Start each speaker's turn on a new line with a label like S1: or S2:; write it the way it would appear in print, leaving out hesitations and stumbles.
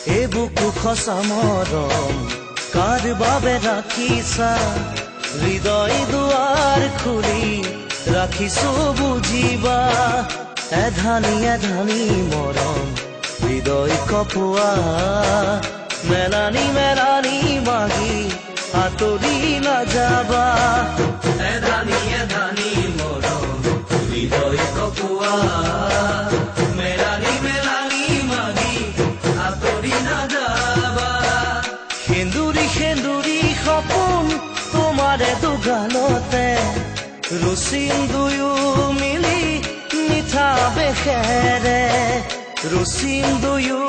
S1: এই বুকু খচা মৰম কাৰ বাবে ৰাখিছা হৃদয় দুৱাৰ খুলি ৰাখিছো বুজিবা এধানি এধানি মৰম হৃদয় কপোৱা মেলানি মেলানি মাগি আঁতৰি নাযাবা এধানি এধানি মৰম হৃদয় কপোৱা মেলানি মেলানি মাগি আঁতৰি নাযাবা সেন্দুৰী সেন্দুৰী সপোন তোমাৰে দুগালতে ৰুচিম দুয়ো মিলি মিঠা বেশেৰে ৰুচিম দুয়ো